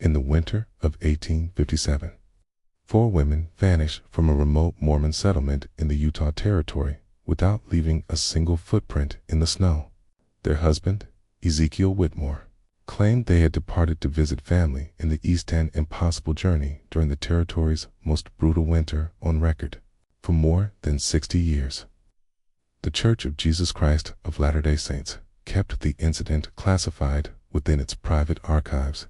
In the winter of 1857, 4 women vanished from a remote Mormon settlement in the Utah Territory without leaving a single footprint in the snow. Their husband, Ezekiel Whitmore, claimed they had departed to visit family in the East End impossible journey during the territory's most brutal winter on record for more than 60 years. The Church of Jesus Christ of Latter-day Saints kept the incident classified within its private archives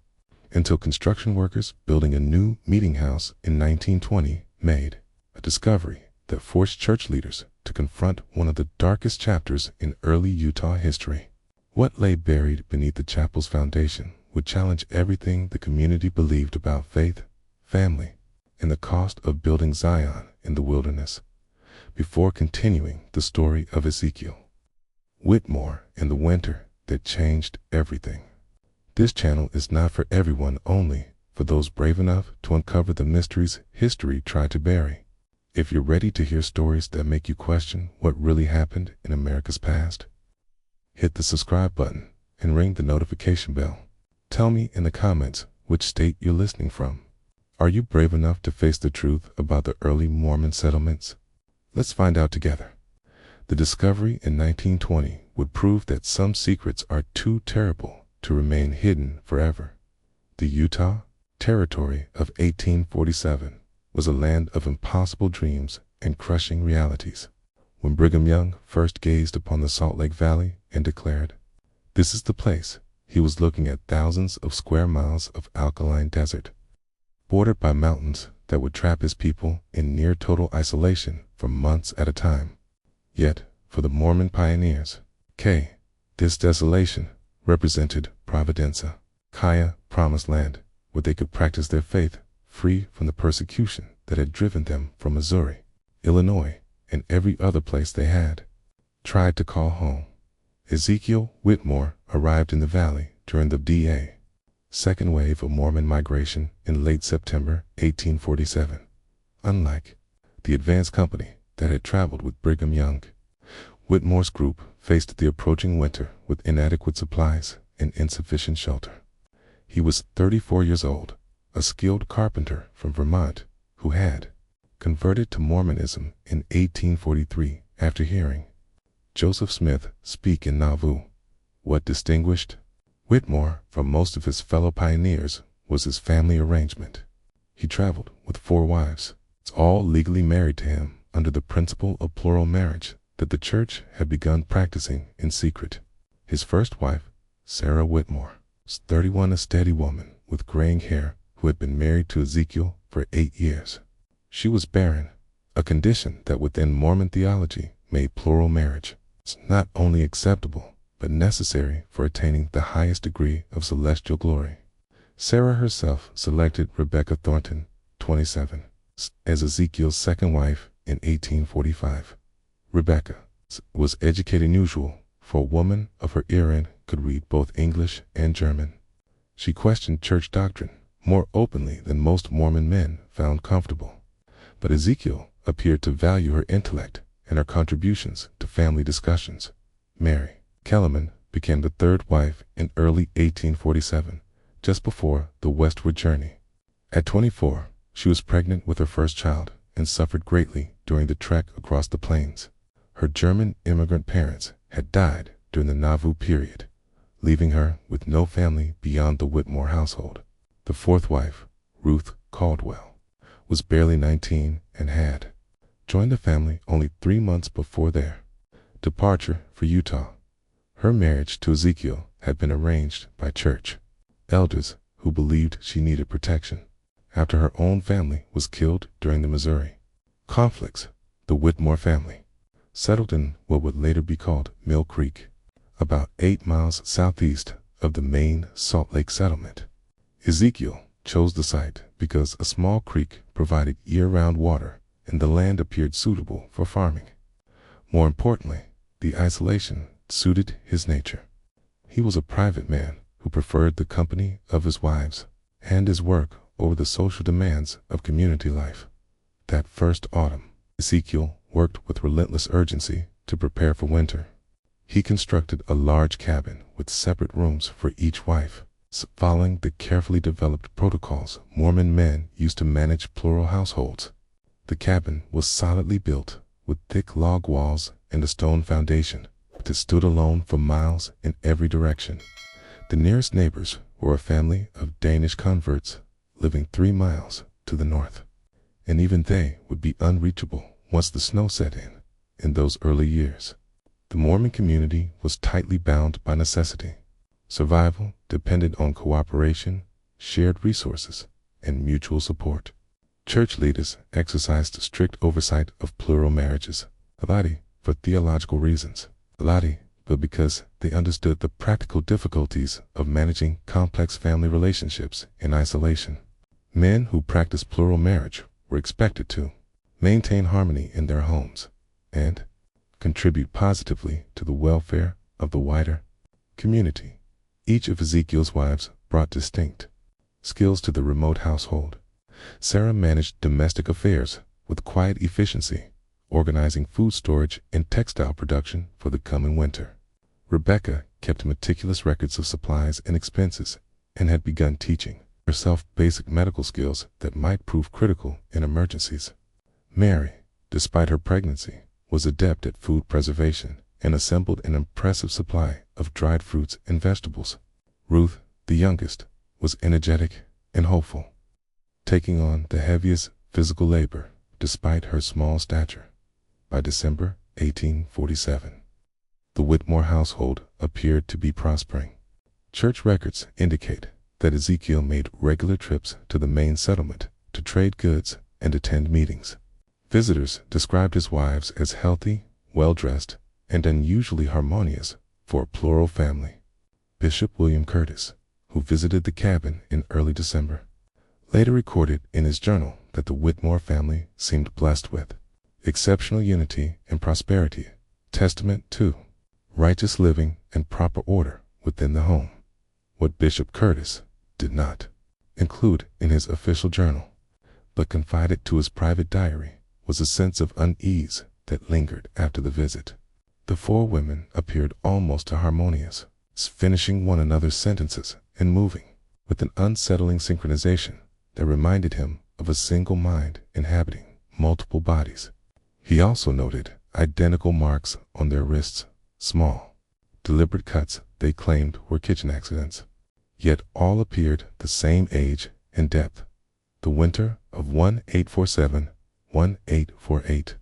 until construction workers building a new meeting house in 1920 made a discovery that forced church leaders to confront one of the darkest chapters in early Utah history. What lay buried beneath the chapel's foundation would challenge everything the community believed about faith, family, and the cost of building Zion in the wilderness. Before continuing the story of Ezekiel Whitmore and the winter that changed everything. This channel is not for everyone, only for those brave enough to uncover the mysteries history tried to bury. If you're ready to hear stories that make you question what really happened in America's past, hit the subscribe button and ring the notification bell. Tell me in the comments which state you're listening from. Are you brave enough to face the truth about the early Mormon settlements? Let's find out together. The discovery in 1920 would prove that some secrets are too terrible to remain hidden forever. The Utah Territory of 1847 was a land of impossible dreams and crushing realities. When Brigham Young first gazed upon the Salt Lake Valley and declared, "This is the place," he was looking at thousands of square miles of alkaline desert, bordered by mountains that would trap his people in near total isolation for months at a time. Yet, for the Mormon pioneers, this desolation represented Providencia, Kaya, promised land, where they could practice their faith free from the persecution that had driven them from Missouri, Illinois, and every other place they had tried to call home. Ezekiel Whitmore arrived in the valley during the D.A. second wave of Mormon migration in late September 1847. Unlike the advance company that had traveled with Brigham Young, Whitmore's group faced the approaching winter with inadequate supplies and insufficient shelter. He was 34 years old, a skilled carpenter from Vermont who had converted to Mormonism in 1843 after hearing Joseph Smith speak in Nauvoo. What distinguished Whitmore from most of his fellow pioneers was his family arrangement. He traveled with 4 wives, all legally married to him under the principle of plural marriage that the church had begun practicing in secret. His first wife, Sarah Whitmore, was 31, a steady woman with graying hair who had been married to Ezekiel for 8 years. She was barren, a condition that within Mormon theology made plural marriage not only acceptable, but necessary for attaining the highest degree of celestial glory. Sarah herself selected Rebecca Thornton, 27, as Ezekiel's second wife in 1845. Rebecca was educated unusual for a woman of her era and could read both English and German. She questioned church doctrine more openly than most Mormon men found comfortable, but Ezekiel appeared to value her intellect and her contributions to family discussions. Mary Kellerman became the 3rd wife in early 1847, just before the westward journey. At 24, she was pregnant with her first child and suffered greatly during the trek across the plains. Her German immigrant parents had died during the Nauvoo period, leaving her with no family beyond the Whitmore household. The 4th wife, Ruth Caldwell, was barely 19 and had joined the family only 3 months before their departure for Utah. Her marriage to Ezekiel had been arranged by church elders who believed she needed protection after her own family was killed during the Missouri conflicts. The Whitmore family settled in what would later be called Mill Creek, about 8 miles southeast of the main Salt Lake settlement. Ezekiel chose the site because a small creek provided year-round water and the land appeared suitable for farming. More importantly, the isolation suited his nature. He was a private man who preferred the company of his wives and his work over the social demands of community life. That first autumn, Ezekiel worked with relentless urgency to prepare for winter. He constructed a large cabin with separate rooms for each wife, Following the carefully developed protocols Mormon men used to manage plural households, the cabin was solidly built with thick log walls and a stone foundation that stood alone for miles in every direction. The nearest neighbors were a family of Danish converts living 3 miles to the north, and even they would be unreachable once the snow set in those early years. The Mormon community was tightly bound by necessity. Survival depended on cooperation, shared resources, and mutual support. Church leaders exercised strict oversight of plural marriages, for theological reasons, but because they understood the practical difficulties of managing complex family relationships in isolation. Men who practiced plural marriage were expected to maintain harmony in their homes and contribute positively to the welfare of the wider community. Each of Ezekiel's wives brought distinct skills to the remote household. Sarah managed domestic affairs with quiet efficiency, organizing food storage and textile production for the coming winter. Rebecca kept meticulous records of supplies and expenses and had begun teaching herself basic medical skills that might prove critical in emergencies. Mary, despite her pregnancy, was adept at food preservation and assembled an impressive supply of dried fruits and vegetables. Ruth, the youngest, was energetic and hopeful, taking on the heaviest physical labor despite her small stature. By December 1847, the Whitmore household appeared to be prospering. Church records indicate that Ezekiel made regular trips to the main settlement to trade goods and attend meetings. Visitors described his wives as healthy, well-dressed, and unusually harmonious for a plural family. Bishop William Curtis, who visited the cabin in early December, later recorded in his journal that the Whitmore family seemed blessed with exceptional unity and prosperity, testament to righteous living and proper order within the home. What Bishop Curtis did not include in his official journal, but confided to his private diary, was a sense of unease that lingered after the visit. The 4 women appeared almost harmonious, finishing one another's sentences and moving with an unsettling synchronization that reminded him of a single mind inhabiting multiple bodies. He also noted identical marks on their wrists, small, deliberate cuts they claimed were kitchen accidents. Yet all appeared the same age and depth. The winter of 1847-1848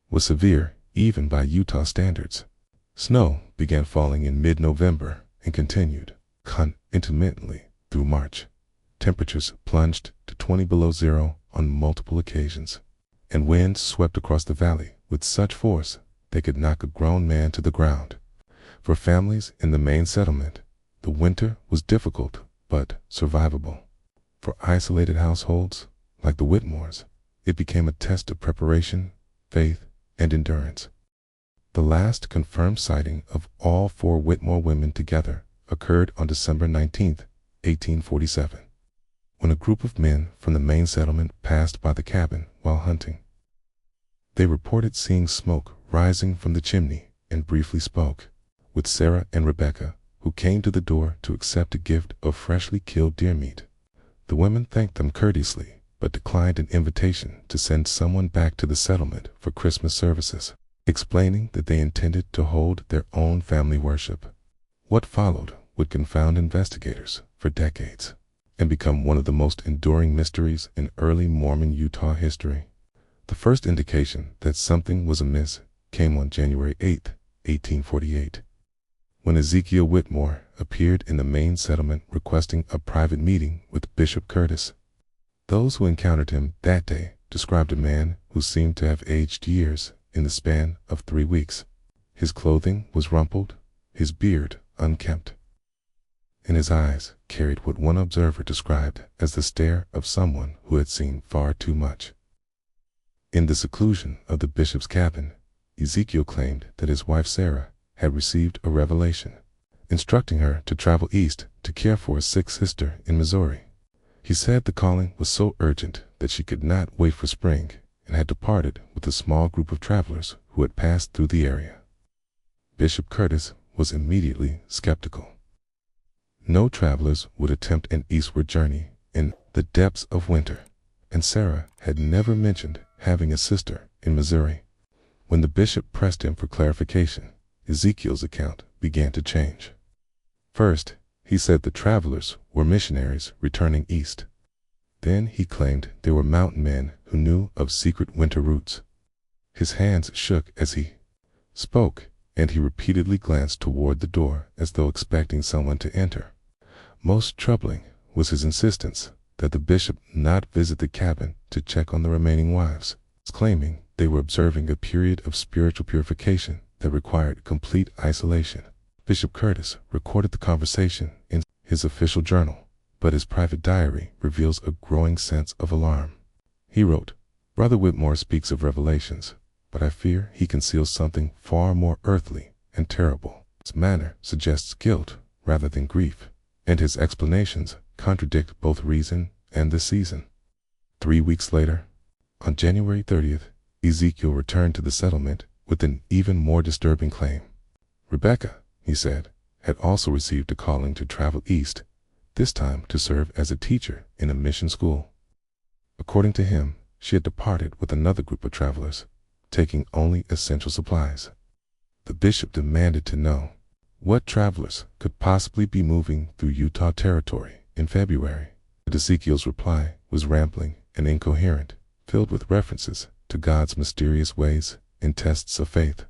was severe even by Utah standards. Snow began falling in mid-November and continued intermittently through March. Temperatures plunged to 20 below zero on multiple occasions, and winds swept across the valley with such force they could knock a grown man to the ground. For families in the main settlement, the winter was difficult but survivable. For isolated households like the Whitmores, it became a test of preparation, faith, and endurance. The last confirmed sighting of all 4 Whitmore women together occurred on December 19, 1847, when a group of men from the main settlement passed by the cabin while hunting. They reported seeing smoke rising from the chimney and briefly spoke with Sarah and Rebecca, who came to the door to accept a gift of freshly killed deer meat. The women thanked them courteously, but declined an invitation to send someone back to the settlement for Christmas services, explaining that they intended to hold their own family worship. What followed would confound investigators for decades and become one of the most enduring mysteries in early Mormon Utah history. The first indication that something was amiss came on January 8, 1848, when Ezekiel Whitmore appeared in the main settlement requesting a private meeting with Bishop Curtis. Those who encountered him that day described a man who seemed to have aged years in the span of 3 weeks. His clothing was rumpled, his beard unkempt, and his eyes carried what one observer described as the stare of someone who had seen far too much. In the seclusion of the bishop's cabin, Ezekiel claimed that his wife Sarah had received a revelation, instructing her to travel east to care for a sick sister in Missouri. He said the calling was so urgent that she could not wait for spring and had departed with a small group of travelers who had passed through the area. Bishop Curtis was immediately skeptical. No travelers would attempt an eastward journey in the depths of winter, and Sarah had never mentioned having a sister in Missouri. When the bishop pressed him for clarification, Ezekiel's account began to change. First, he said the travelers were missionaries returning east. Then he claimed they were mountain men who knew of secret winter routes. His hands shook as he spoke, and he repeatedly glanced toward the door as though expecting someone to enter. Most troubling was his insistence that the bishop not visit the cabin to check on the remaining wives, claiming they were observing a period of spiritual purification that required complete isolation. Bishop Curtis recorded the conversation in his official journal, but his private diary reveals a growing sense of alarm. He wrote, "Brother Whitmore speaks of revelations, but I fear he conceals something far more earthly and terrible. His manner suggests guilt rather than grief, and his explanations contradict both reason and the season." 3 weeks later, on January 30th, Ezekiel returned to the settlement with an even more disturbing claim. Rebecca, he said, had also received a calling to travel east, this time to serve as a teacher in a mission school. According to him, she had departed with another group of travelers, taking only essential supplies. The bishop demanded to know what travelers could possibly be moving through Utah territory in February. But Ezekiel's reply was rambling and incoherent, filled with references to God's mysterious ways and tests of faith.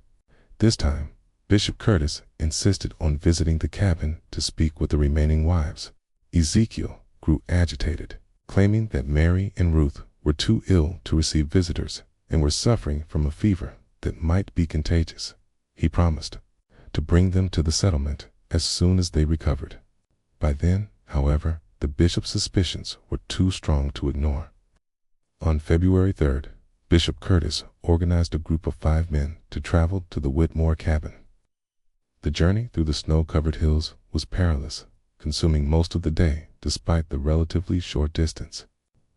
This time, Bishop Curtis insisted on visiting the cabin to speak with the remaining wives. Ezekiel grew agitated, claiming that Mary and Ruth were too ill to receive visitors and were suffering from a fever that might be contagious. He promised to bring them to the settlement as soon as they recovered. By then, however, the bishop's suspicions were too strong to ignore. On February 3rd, Bishop Curtis organized a group of 5 men to travel to the Whitmore cabin. The journey through the snow-covered hills was perilous, consuming most of the day despite the relatively short distance.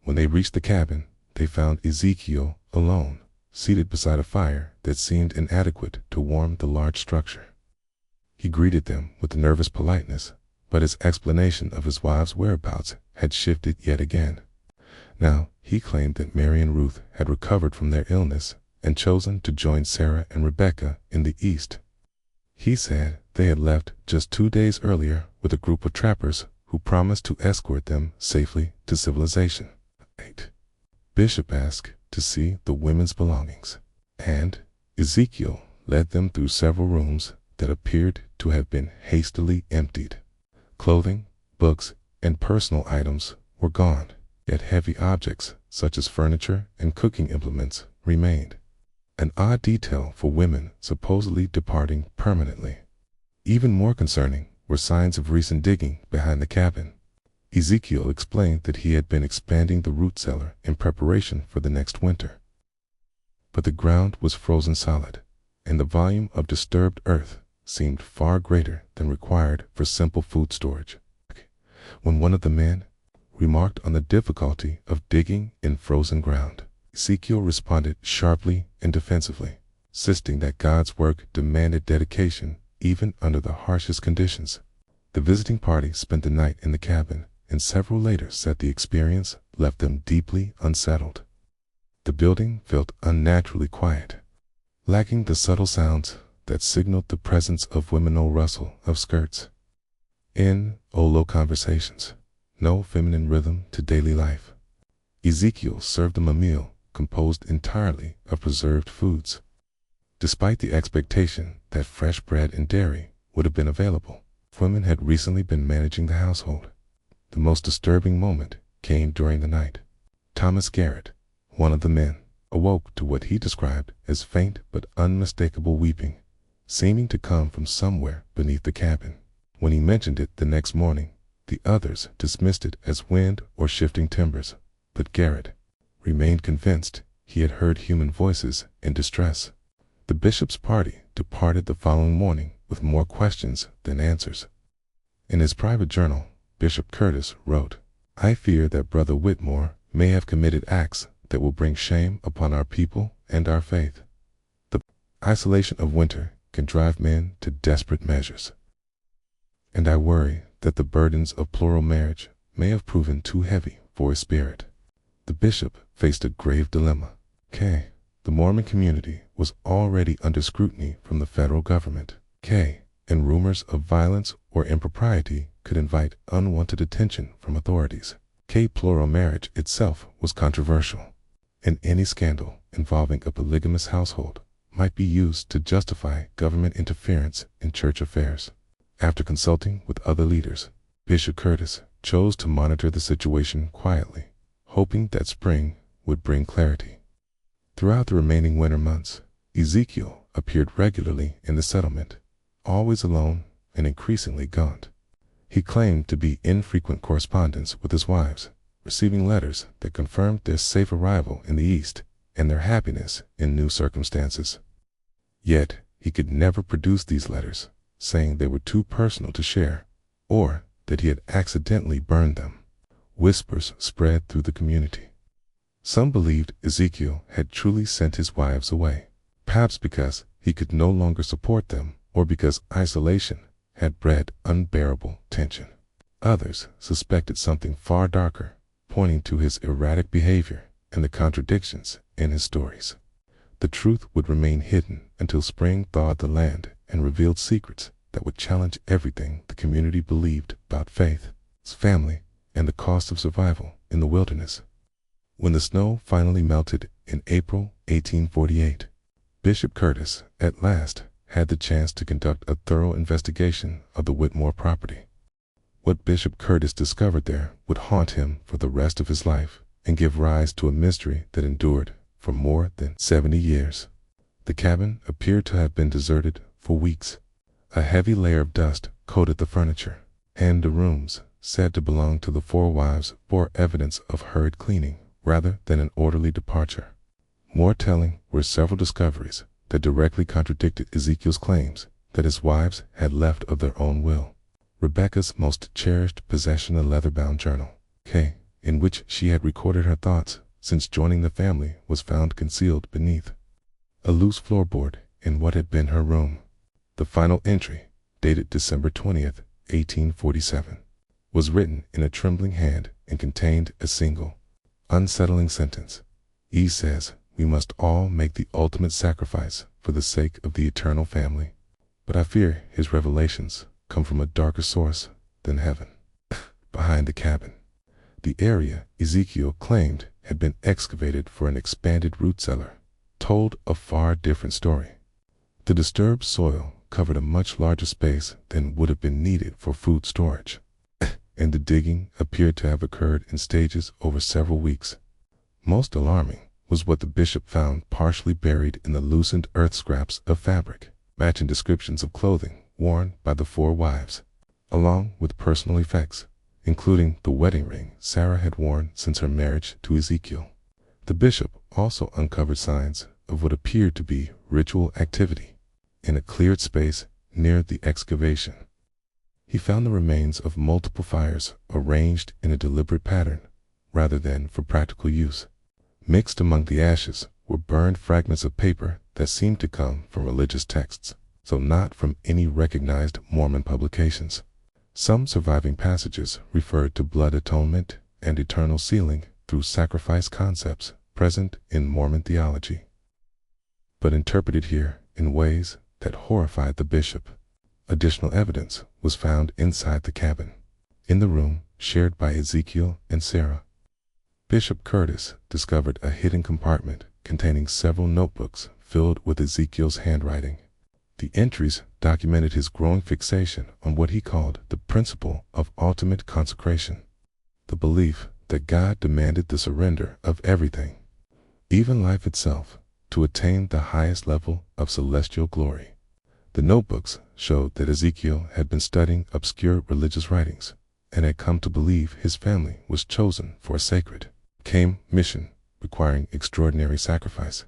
When they reached the cabin, they found Ezekiel alone, seated beside a fire that seemed inadequate to warm the large structure. He greeted them with nervous politeness, but his explanation of his wife's whereabouts had shifted yet again. Now, he claimed that Mary and Ruth had recovered from their illness and chosen to join Sarah and Rebecca in the east. He said they had left just 2 days earlier with a group of trappers who promised to escort them safely to civilization. 8. Bishop asked to see the women's belongings, and Ezekiel led them through several rooms that appeared to have been hastily emptied. Clothing, books, and personal items were gone, yet heavy objects such as furniture and cooking implements remained. An odd detail for women supposedly departing permanently. Even more concerning were signs of recent digging behind the cabin. Ezekiel explained that he had been expanding the root cellar in preparation for the next winter. But the ground was frozen solid, and the volume of disturbed earth seemed far greater than required for simple food storage. When one of the men remarked on the difficulty of digging in frozen ground, Ezekiel responded sharply and defensively, insisting that God's work demanded dedication even under the harshest conditions. The visiting party spent the night in the cabin, and several later said the experience left them deeply unsettled. The building felt unnaturally quiet, lacking the subtle sounds that signaled the presence of women's rustle of skirts. In low conversations, no feminine rhythm to daily life. Ezekiel served them a meal composed entirely of preserved foods. Despite the expectation that fresh bread and dairy would have been available, women had recently been managing the household. The most disturbing moment came during the night. Thomas Garrett, one of the men, awoke to what he described as faint but unmistakable weeping, seeming to come from somewhere beneath the cabin. When he mentioned it the next morning, the others dismissed it as wind or shifting timbers, but Garrett remained convinced he had heard human voices in distress. The bishop's party departed the following morning with more questions than answers. In his private journal, Bishop Curtis wrote, "I fear that Brother Whitmore may have committed acts that will bring shame upon our people and our faith. The isolation of winter can drive men to desperate measures, and I worry that the burdens of plural marriage may have proven too heavy for his spirit. The bishop faced a grave dilemma. The Mormon community was already under scrutiny from the federal government. And rumors of violence or impropriety could invite unwanted attention from authorities. Plural marriage itself was controversial, and any scandal involving a polygamous household might be used to justify government interference in church affairs. After consulting with other leaders, Bishop Curtis chose to monitor the situation quietly, hoping that spring would bring clarity. Throughout the remaining winter months, Ezekiel appeared regularly in the settlement, always alone and increasingly gaunt. He claimed to be in frequent correspondence with his wives, receiving letters that confirmed their safe arrival in the East and their happiness in new circumstances. Yet, he could never produce these letters, saying they were too personal to share, or that he had accidentally burned them. Whispers spread through the community. Some believed Ezekiel had truly sent his wives away, perhaps because he could no longer support them or because isolation had bred unbearable tension. Others suspected something far darker, pointing to his erratic behavior and the contradictions in his stories. The truth would remain hidden until spring thawed the land and revealed secrets that would challenge everything the community believed about faith, family, and the cost of survival in the wilderness. When the snow finally melted in April 1848, Bishop Curtis at last had the chance to conduct a thorough investigation of the Whitmore property. What Bishop Curtis discovered there would haunt him for the rest of his life and give rise to a mystery that endured for more than 70 years. The cabin appeared to have been deserted for weeks. A heavy layer of dust coated the furniture, and the rooms, said to belong to the four wives, bore evidence of hurried cleaning rather than an orderly departure. More telling were several discoveries that directly contradicted Ezekiel's claims that his wives had left of their own will. Rebecca's most cherished possession, a leather-bound journal, in which she had recorded her thoughts since joining the family, was found concealed beneath a loose floorboard in what had been her room. The final entry, dated December 20th, 1847, was written in a trembling hand and contained a single, unsettling sentence. He says, "We must all make the ultimate sacrifice for the sake of the eternal family." But I fear his revelations come from a darker source than heaven. Behind the cabin, the area Ezekiel claimed had been excavated for an expanded root cellar, told a far different story. The disturbed soil covered a much larger space than would have been needed for food storage, and the digging appeared to have occurred in stages over several weeks. Most alarming was what the bishop found partially buried in the loosened earth scraps of fabric, matching descriptions of clothing worn by the four wives, along with personal effects, including the wedding ring Sarah had worn since her marriage to Ezekiel. The bishop also uncovered signs of what appeared to be ritual activity in a cleared space near the excavation. He found the remains of multiple fires arranged in a deliberate pattern rather than for practical use. Mixed among the ashes were burned fragments of paper that seemed to come from religious texts, so not from any recognized Mormon publications. Some surviving passages referred to blood atonement and eternal sealing through sacrifice concepts present in Mormon theology, but interpreted here in ways that horrified the bishop. Additional evidence was found inside the cabin, in the room shared by Ezekiel and Sarah. Bishop Curtis discovered a hidden compartment containing several notebooks filled with Ezekiel's handwriting. The entries documented his growing fixation on what he called the principle of ultimate consecration, the belief that God demanded the surrender of everything, even life itself, to attain the highest level of celestial glory. The notebooks showed that Ezekiel had been studying obscure religious writings and had come to believe his family was chosen for a sacred mission requiring extraordinary sacrifice.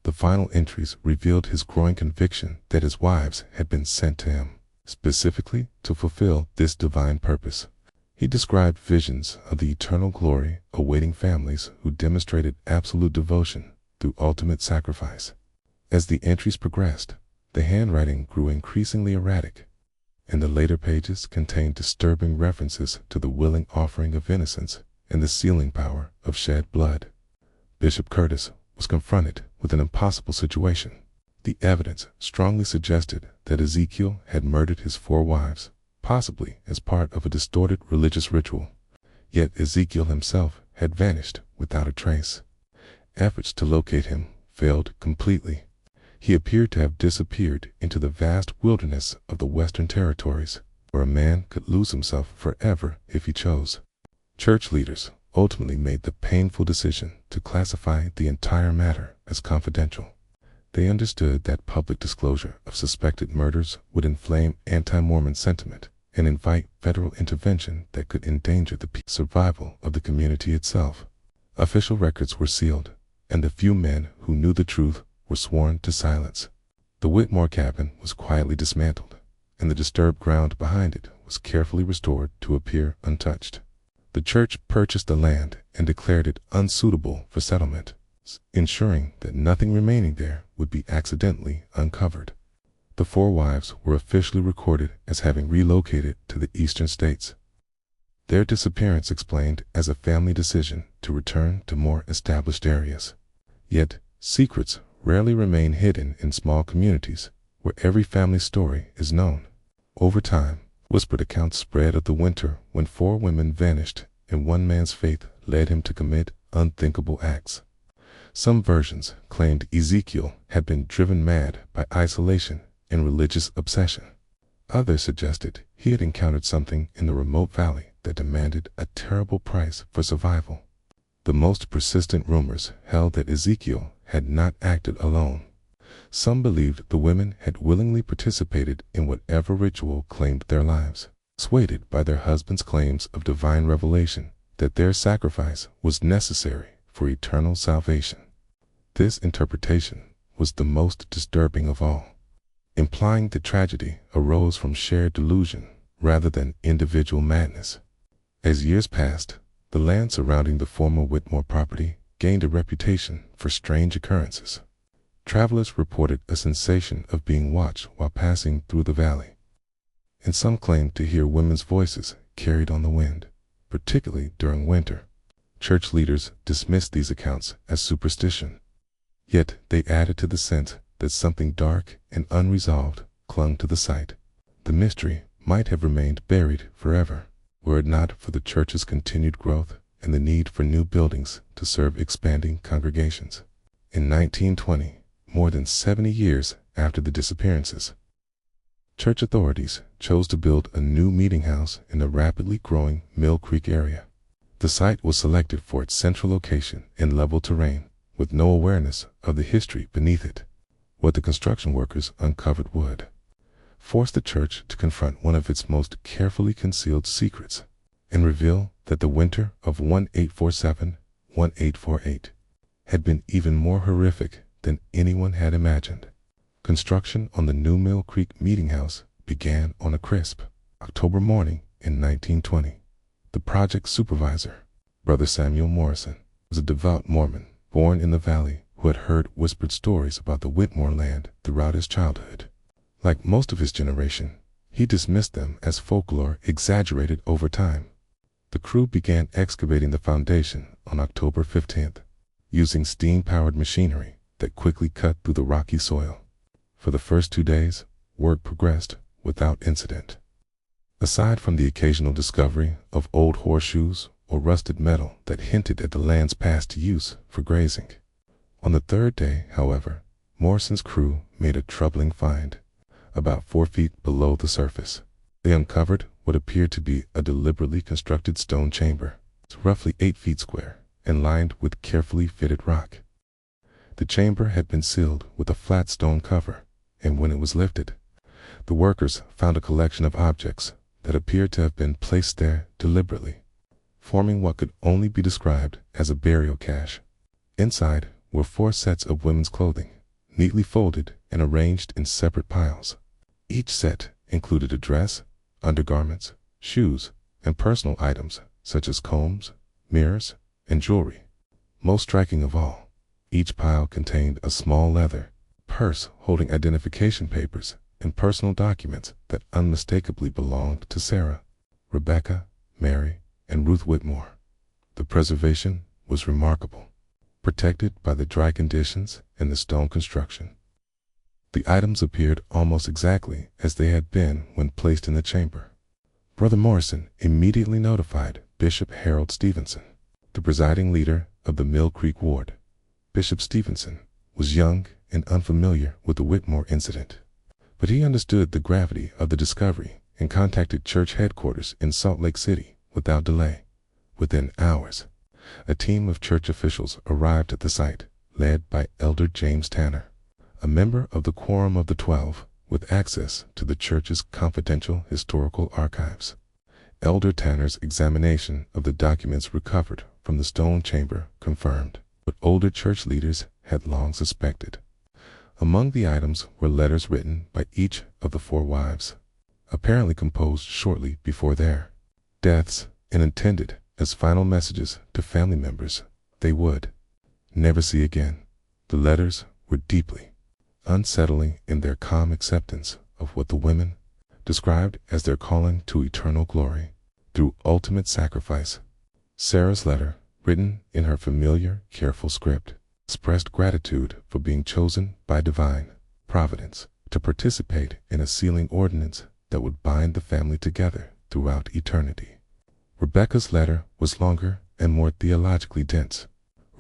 The final entries revealed his growing conviction that his wives had been sent to him, specifically to fulfill this divine purpose. He described visions of the eternal glory awaiting families who demonstrated absolute devotion through ultimate sacrifice. As the entries progressed, the handwriting grew increasingly erratic, and the later pages contain disturbing references to the willing offering of innocence and the sealing power of shed blood. Bishop Curtis was confronted with an impossible situation. The evidence strongly suggested that Ezekiel had murdered his 4 wives, possibly as part of a distorted religious ritual. Yet Ezekiel himself had vanished without a trace. Efforts to locate him failed completely. He appeared to have disappeared into the vast wilderness of the Western Territories, where a man could lose himself forever if he chose. Church leaders ultimately made the painful decision to classify the entire matter as confidential. They understood that public disclosure of suspected murders would inflame anti-Mormon sentiment and invite federal intervention that could endanger the survival of the community itself. Official records were sealed, and the few men who knew the truth were sworn to silence. The Whitmore cabin was quietly dismantled, and the disturbed ground behind it was carefully restored to appear untouched. The church purchased the land and declared it unsuitable for settlement, ensuring that nothing remaining there would be accidentally uncovered. The 4 wives were officially recorded as having relocated to the eastern states. Their disappearance explained as a family decision to return to more established areas. Yet, secrets rarely remain hidden in small communities where every family story is known. Over time, whispered accounts spread of the winter when 4 women vanished and one man's faith led him to commit unthinkable acts. Some versions claimed Ezekiel had been driven mad by isolation and religious obsession. Others suggested he had encountered something in the remote valley that demanded a terrible price for survival. The most persistent rumors held that Ezekiel had not acted alone. Some believed the women had willingly participated in whatever ritual claimed their lives, swayed by their husbands' claims of divine revelation that their sacrifice was necessary for eternal salvation. This interpretation was the most disturbing of all, implying that tragedy arose from shared delusion rather than individual madness. As years passed, the land surrounding the former Whitmore property gained a reputation for strange occurrences. Travelers reported a sensation of being watched while passing through the valley, and some claimed to hear women's voices carried on the wind, particularly during winter. Church leaders dismissed these accounts as superstition, yet they added to the sense that something dark and unresolved clung to the site. The mystery might have remained buried forever, were it not for the church's continued growth and the need for new buildings to serve expanding congregations. In 1920, more than 70 years after the disappearances, church authorities chose to build a new meeting house in the rapidly growing Mill Creek area. The site was selected for its central location in level terrain, with no awareness of the history beneath it. What the construction workers uncovered would force the church to confront one of its most carefully concealed secrets and reveal that the winter of 1847-1848 had been even more horrific than anyone had imagined. Construction on the new Mill Creek Meeting House began on a crisp October morning in 1920. The project supervisor, Brother Samuel Morrison, was a devout Mormon born in the valley who had heard whispered stories about the Whitmore land throughout his childhood. Like most of his generation, he dismissed them as folklore exaggerated over time. The crew began excavating the foundation on October 15th, using steam-powered machinery that quickly cut through the rocky soil. For the first 2 days, work progressed without incident. Aside from the occasional discovery of old horseshoes or rusted metal that hinted at the land's past use for grazing. On the 3rd day, however, Morrison's crew made a troubling find. About 4 feet below the surface, they uncovered what appeared to be a deliberately constructed stone chamber. It's roughly 8 feet square and lined with carefully fitted rock. The chamber had been sealed with a flat stone cover, and when it was lifted, the workers found a collection of objects that appeared to have been placed there deliberately, forming what could only be described as a burial cache. Inside were 4 sets of women's clothing, neatly folded and arranged in separate piles. Each set included a dress, undergarments, shoes, and personal items such as combs, mirrors, and jewelry. Most striking of all, each pile contained a small leather purse holding identification papers and personal documents that unmistakably belonged to Sarah, Rebecca, Mary, and Ruth Whitmore. The preservation was remarkable, protected by the dry conditions and the stone construction. The items appeared almost exactly as they had been when placed in the chamber. Brother Morrison immediately notified Bishop Harold Stevenson, the presiding leader of the Mill Creek Ward. Bishop Stevenson was young and unfamiliar with the Whitmore incident, but he understood the gravity of the discovery and contacted church headquarters in Salt Lake City without delay. Within hours, a team of church officials arrived at the site, led by Elder James Tanner, a member of the Quorum of the 12, with access to the church's confidential historical archives. Elder Tanner's examination of the documents recovered from the stone chamber confirmed what older church leaders had long suspected. Among the items were letters written by each of the 4 wives, apparently composed shortly before their deaths and intended as final messages to family members they would never see again. The letters were deeply unsettling in their calm acceptance of what the women described as their calling to eternal glory through ultimate sacrifice. Sarah's letter, written in her familiar, careful script, expressed gratitude for being chosen by divine providence to participate in a sealing ordinance that would bind the family together throughout eternity. Rebecca's letter was longer and more theologically dense,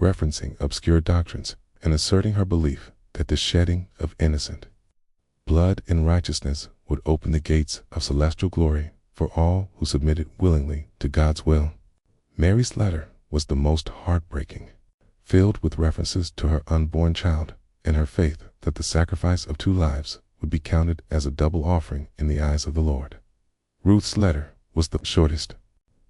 referencing obscure doctrines and asserting her belief that the shedding of innocent blood in righteousness would open the gates of celestial glory for all who submitted willingly to God's will. Mary's letter was the most heartbreaking, filled with references to her unborn child and her faith that the sacrifice of 2 lives would be counted as a double offering in the eyes of the Lord. Ruth's letter was the shortest,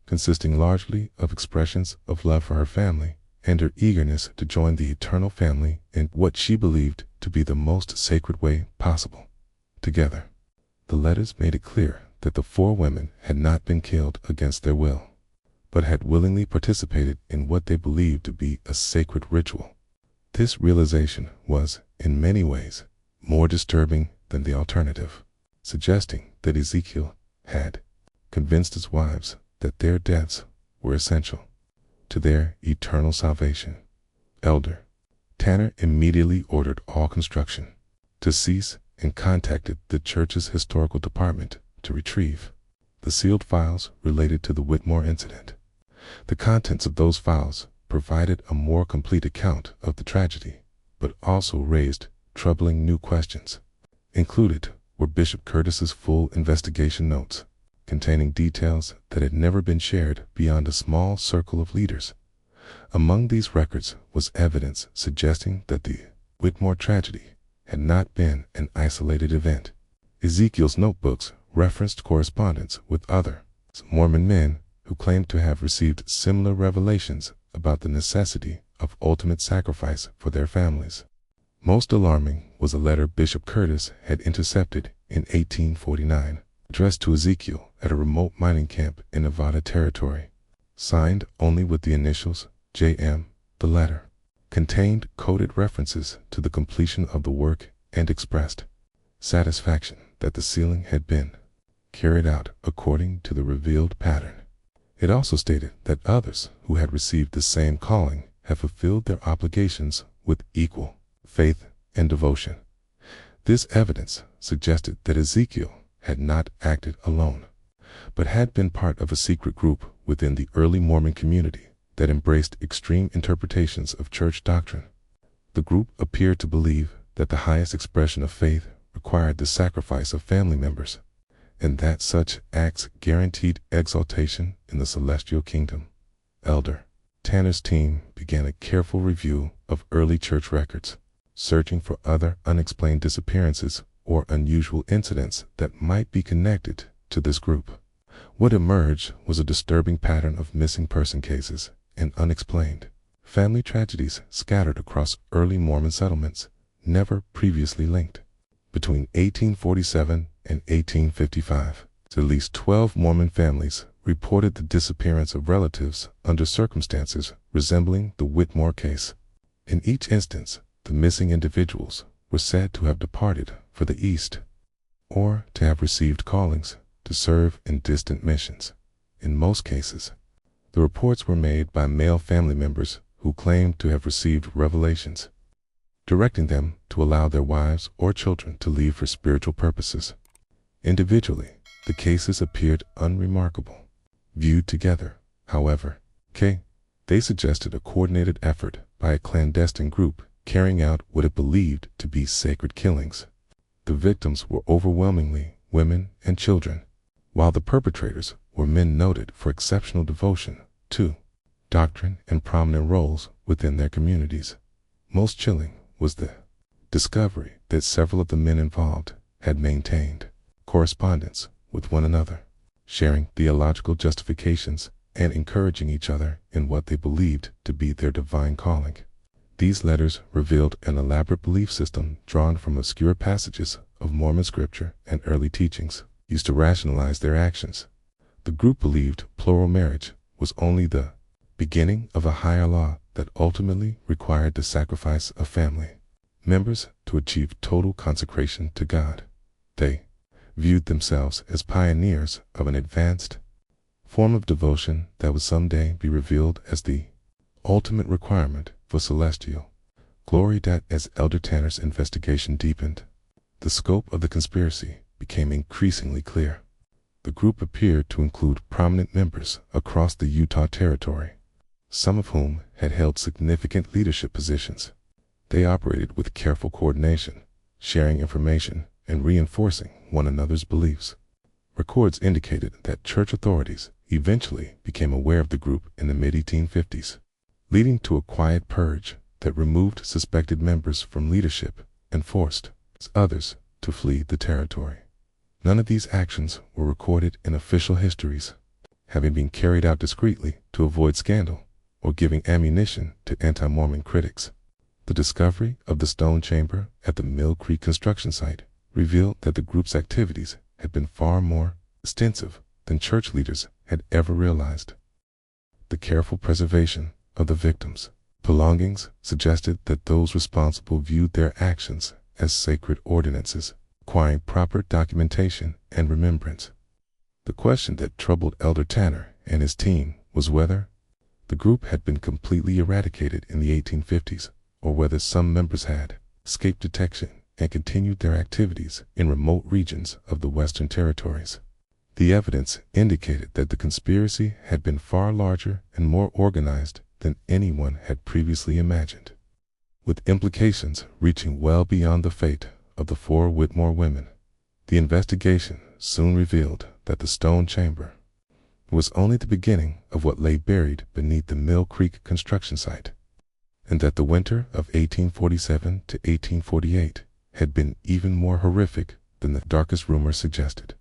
consisting largely of expressions of love for her family and her eagerness to join the eternal family in what she believed to be the most sacred way possible. Together, the letters made it clear that the 4 women had not been killed against their will, but had willingly participated in what they believed to be a sacred ritual. This realization was, in many ways, more disturbing than the alternative, suggesting that Ezekiel had convinced his wives that their deaths were essential to their eternal salvation. Elder Tanner immediately ordered all construction to cease and contacted the church's historical department to retrieve the sealed files related to the Whitmore incident. The contents of those files provided a more complete account of the tragedy, but also raised troubling new questions. Included were Bishop Curtis's full investigation notes, containing details that had never been shared beyond a small circle of leaders. Among these records was evidence suggesting that the Whitmore tragedy had not been an isolated event. Ezekiel's notebooks referenced correspondence with other Mormon men who claimed to have received similar revelations about the necessity of ultimate sacrifice for their families. Most alarming was a letter Bishop Curtis had intercepted in 1849, addressed to Ezekiel at a remote mining camp in Nevada Territory. Signed only with the initials J.M., the letter contained coded references to the completion of the work and expressed satisfaction that the sealing had been carried out according to the revealed pattern. It also stated that others who had received the same calling had fulfilled their obligations with equal faith and devotion. This evidence suggested that Ezekiel had not acted alone, but had been part of a secret group within the early Mormon community that embraced extreme interpretations of church doctrine. The group appeared to believe that the highest expression of faith required the sacrifice of family members, and that such acts guaranteed exaltation in the celestial kingdom. Elder Tanner's team began a careful review of early church records, searching for other unexplained disappearances or unusual incidents that might be connected to this group. What emerged was a disturbing pattern of missing person cases and unexplained family tragedies scattered across early Mormon settlements, never previously linked. Between 1847 and 1855, at least 12 Mormon families reported the disappearance of relatives under circumstances resembling the Whitmore case. In each instance, the missing individuals were said to have departed for the East. or to have received callings to serve in distant missions. In most cases, the reports were made by male family members who claimed to have received revelations, directing them to allow their wives or children to leave for spiritual purposes. Individually, the cases appeared unremarkable. Viewed together, however, they suggested a coordinated effort by a clandestine group carrying out what it believed to be sacred killings. The victims were overwhelmingly women and children, while the perpetrators were men noted for exceptional devotion to doctrine and prominent roles within their communities. Most chilling was the discovery that several of the men involved had maintained correspondence with one another, sharing theological justifications and encouraging each other in what they believed to be their divine calling. These letters revealed an elaborate belief system drawn from obscure passages of Mormon scripture and early teachings used to rationalize their actions. The group believed plural marriage was only the beginning of a higher law that ultimately required the sacrifice of family members to achieve total consecration to God. They viewed themselves as pioneers of an advanced form of devotion that would someday be revealed as the ultimate requirement for celestial glory. As Elder Tanner's investigation deepened, the scope of the conspiracy became increasingly clear. The group appeared to include prominent members across the Utah Territory, some of whom had held significant leadership positions. They operated with careful coordination, sharing information and reinforcing one another's beliefs. Records indicated that church authorities eventually became aware of the group in the mid-1850s, leading to a quiet purge that removed suspected members from leadership and forced others to flee the territory. None of these actions were recorded in official histories, having been carried out discreetly to avoid scandal or giving ammunition to anti-Mormon critics. The discovery of the stone chamber at the Mill Creek construction site revealed that the group's activities had been far more extensive than church leaders had ever realized. The careful preservation of the victims' belongings suggested that those responsible viewed their actions as sacred ordinances, requiring proper documentation and remembrance. The question that troubled Elder Tanner and his team was whether the group had been completely eradicated in the 1850s, or whether some members had escaped detection and continued their activities in remote regions of the Western Territories. The evidence indicated that the conspiracy had been far larger and more organized than anyone had previously imagined, with implications reaching well beyond the fate of the 4 Whitmore women. The investigation soon revealed that the stone chamber was only the beginning of what lay buried beneath the Mill Creek construction site, and that the winter of 1847 to 1848 had been even more horrific than the darkest rumors suggested.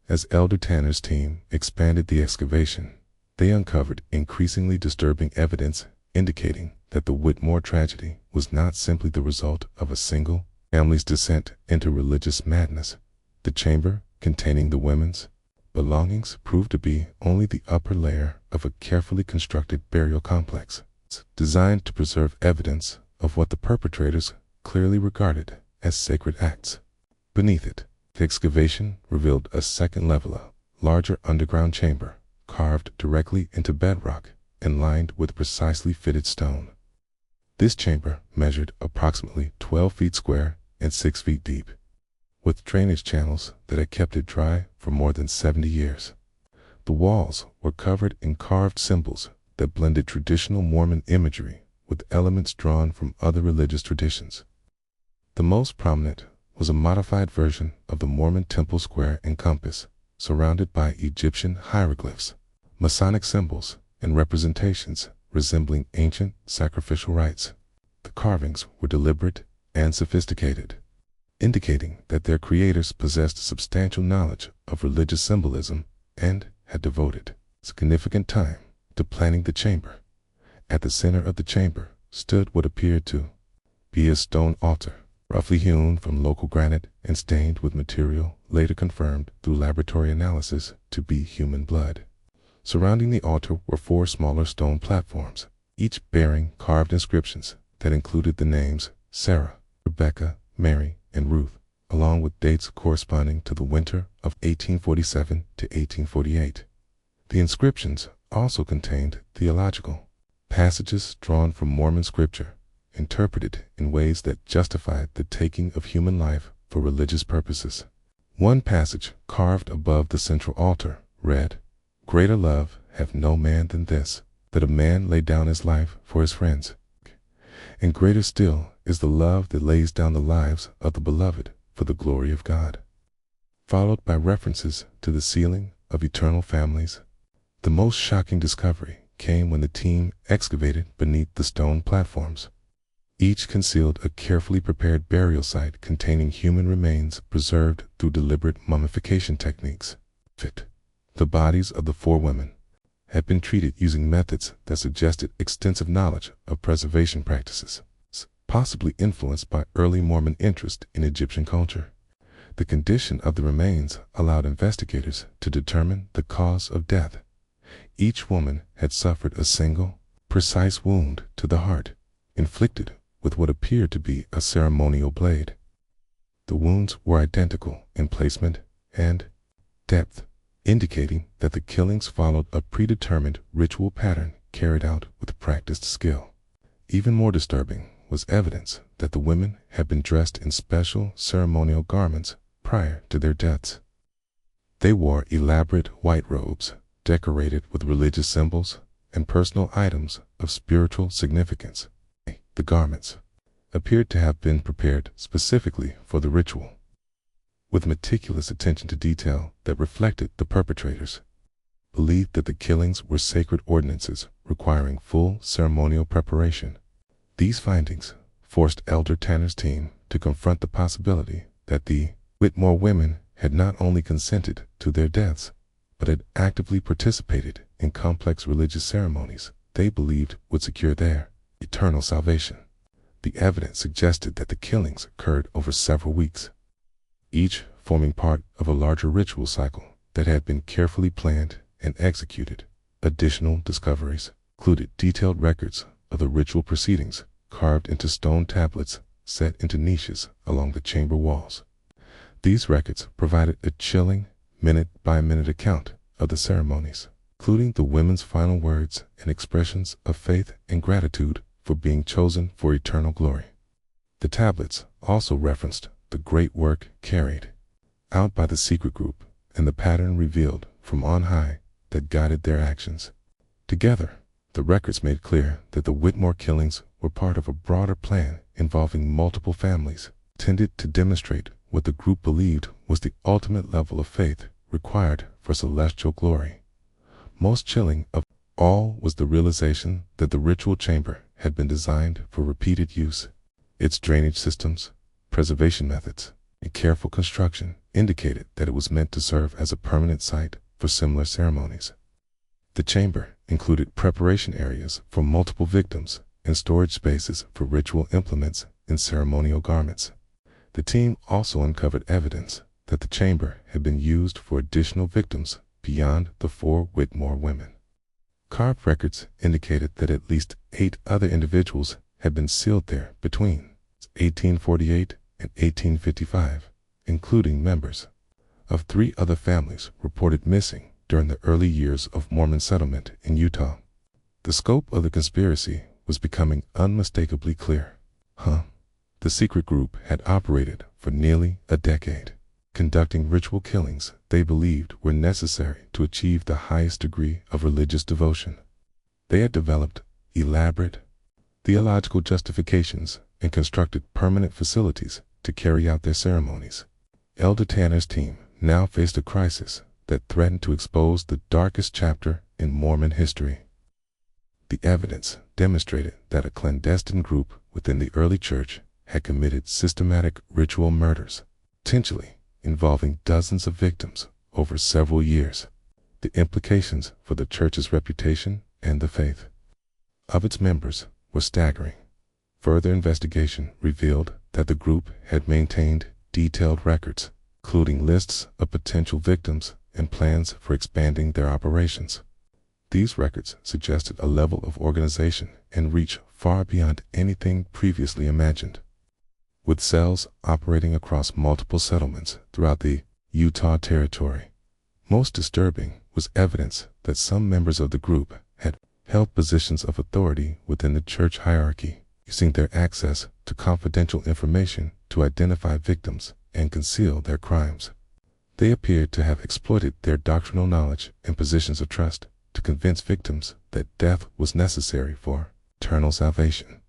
As Elder Tanner's team expanded the excavation, they uncovered increasingly disturbing evidence indicating that the Whitmore tragedy was not simply the result of a single family's descent into religious madness. The chamber containing the women's belongings proved to be only the upper layer of a carefully constructed burial complex, designed to preserve evidence of what the perpetrators clearly regarded as sacred acts. Beneath it, the excavation revealed a second level, a larger underground chamber, carved directly into bedrock and lined with precisely fitted stone. This chamber measured approximately 12 feet square and 6 feet deep, with drainage channels that had kept it dry for more than 70 years. The walls were covered in carved symbols that blended traditional Mormon imagery with elements drawn from other religious traditions. The most prominent was a modified version of the Mormon temple square and compass, surrounded by Egyptian hieroglyphs, Masonic symbols, and representations resembling ancient sacrificial rites. The carvings were deliberate and sophisticated, indicating that their creators possessed substantial knowledge of religious symbolism and had devoted significant time to planning the chamber. At the center of the chamber stood what appeared to be a stone altar, roughly hewn from local granite and stained with material later confirmed through laboratory analysis to be human blood. Surrounding the altar were 4 smaller stone platforms, each bearing carved inscriptions that included the names Sarah, Rebecca, Mary, and Ruth, along with dates corresponding to the winter of 1847 to 1848. The inscriptions also contained theological passages drawn from Mormon scripture, interpreted in ways that justified the taking of human life for religious purposes. One passage carved above the central altar read, "Greater love hath no man than this, that a man lay down his life for his friends. And greater still is the love that lays down the lives of the beloved for the glory of God," followed by references to the sealing of eternal families. The most shocking discovery came when the team excavated beneath the stone platforms. Each concealed a carefully prepared burial site containing human remains preserved through deliberate mummification techniques. The bodies of the 4 women had been treated using methods that suggested extensive knowledge of preservation practices, possibly influenced by early Mormon interest in Egyptian culture. The condition of the remains allowed investigators to determine the cause of death. Each woman had suffered a single, precise wound to the heart, inflicted with what appeared to be a ceremonial blade. The wounds were identical in placement and depth, indicating that the killings followed a predetermined ritual pattern carried out with practiced skill. Even more disturbing was evidence that the women had been dressed in special ceremonial garments prior to their deaths. They wore elaborate white robes, decorated with religious symbols and personal items of spiritual significance. The garments appeared to have been prepared specifically for the ritual, with meticulous attention to detail that reflected the perpetrators believed that the killings were sacred ordinances requiring full ceremonial preparation. These findings forced Elder Tanner's team to confront the possibility that the Whitmore women had not only consented to their deaths, but had actively participated in complex religious ceremonies they believed would secure their eternal salvation. The evidence suggested that the killings occurred over several weeks, each forming part of a larger ritual cycle that had been carefully planned and executed. Additional discoveries included detailed records of the ritual proceedings carved into stone tablets set into niches along the chamber walls. These records provided a chilling, minute-by-minute account of the ceremonies, including the women's final words and expressions of faith and gratitude for being chosen for eternal glory. The tablets also referenced the great work carried out by the secret group and the pattern revealed from on high that guided their actions. Together, the records made clear that the Whitmore killings were part of a broader plan involving multiple families, intended to demonstrate what the group believed was the ultimate level of faith required for celestial glory. Most chilling of all was the realization that the ritual chamber had been designed for repeated use. Its drainage systems, preservation methods, and careful construction indicated that it was meant to serve as a permanent site for similar ceremonies. The chamber included preparation areas for multiple victims and storage spaces for ritual implements and ceremonial garments. The team also uncovered evidence that the chamber had been used for additional victims beyond the 4 Whitmore women. Carved records indicated that at least 8 other individuals had been sealed there between 1848 and 1855, including members of 3 other families reported missing during the early years of Mormon settlement in Utah. The scope of the conspiracy was becoming unmistakably clear. The secret group had operated for nearly a decade, conducting ritual killings they believed were necessary to achieve the highest degree of religious devotion. They had developed elaborate theological justifications and constructed permanent facilities to carry out their ceremonies. Elder Tanner's team now faced a crisis that threatened to expose the darkest chapter in Mormon history. The evidence demonstrated that a clandestine group within the early church had committed systematic ritual murders, potentially involving dozens of victims over several years. The implications for the church's reputation and the faith of its members were staggering. Further investigation revealed that the group had maintained detailed records, including lists of potential victims and plans for expanding their operations. These records suggested a level of organization and reach far beyond anything previously imagined. with cells operating across multiple settlements throughout the Utah Territory. Most disturbing was evidence that some members of the group had held positions of authority within the church hierarchy, using their access to confidential information to identify victims and conceal their crimes. They appeared to have exploited their doctrinal knowledge and positions of trust to convince victims that death was necessary for eternal salvation.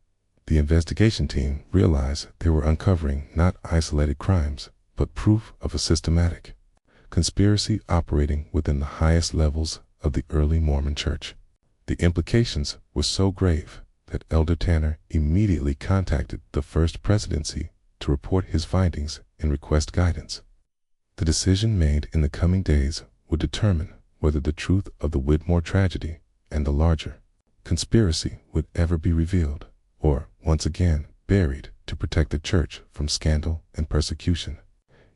The investigation team realized they were uncovering not isolated crimes, but proof of a systematic conspiracy operating within the highest levels of the early Mormon Church. The implications were so grave that Elder Tanner immediately contacted the First Presidency to report his findings and request guidance. The decision made in the coming days would determine whether the truth of the Whitmore tragedy and the larger conspiracy would ever be revealed, or once again buried to protect the church from scandal and persecution.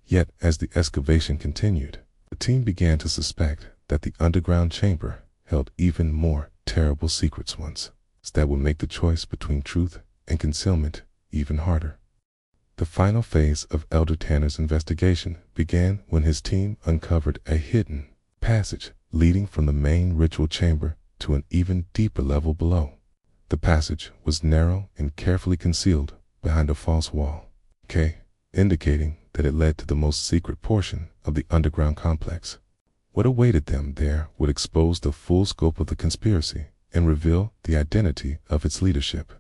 Yet, as the excavation continued, the team began to suspect that the underground chamber held even more terrible secrets once, that would make the choice between truth and concealment even harder. The final phase of Elder Tanner's investigation began when his team uncovered a hidden passage leading from the main ritual chamber to an even deeper level below. The passage was narrow and carefully concealed behind a false wall, indicating that it led to the most secret portion of the underground complex. What awaited them there would expose the full scope of the conspiracy and reveal the identity of its leadership.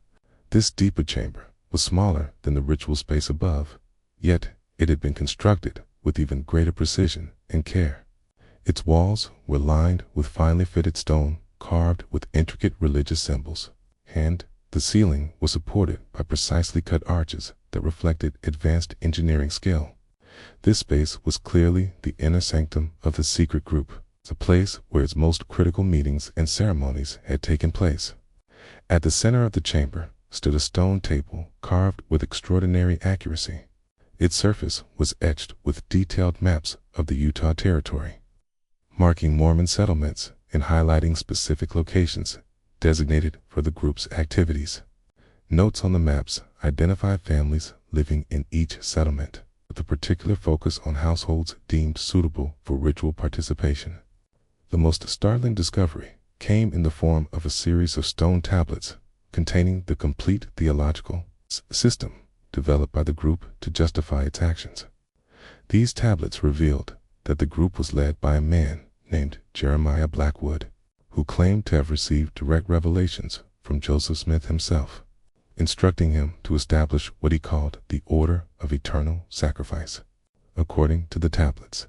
This deeper chamber was smaller than the ritual space above, yet it had been constructed with even greater precision and care. Its walls were lined with finely fitted stone carved with intricate religious symbols, and the ceiling was supported by precisely cut arches that reflected advanced engineering skill. This space was clearly the inner sanctum of the secret group, a place where its most critical meetings and ceremonies had taken place. At the center of the chamber stood a stone table carved with extraordinary accuracy. Its surface was etched with detailed maps of the Utah Territory, marking Mormon settlements and highlighting specific locations designated for the group's activities. Notes on the maps identified families living in each settlement, with a particular focus on households deemed suitable for ritual participation. The most startling discovery came in the form of a series of stone tablets containing the complete theological system developed by the group to justify its actions. These tablets revealed that the group was led by a man named Jeremiah Blackwood, who claimed to have received direct revelations from Joseph Smith himself, instructing him to establish what he called the Order of Eternal Sacrifice. According to the tablets,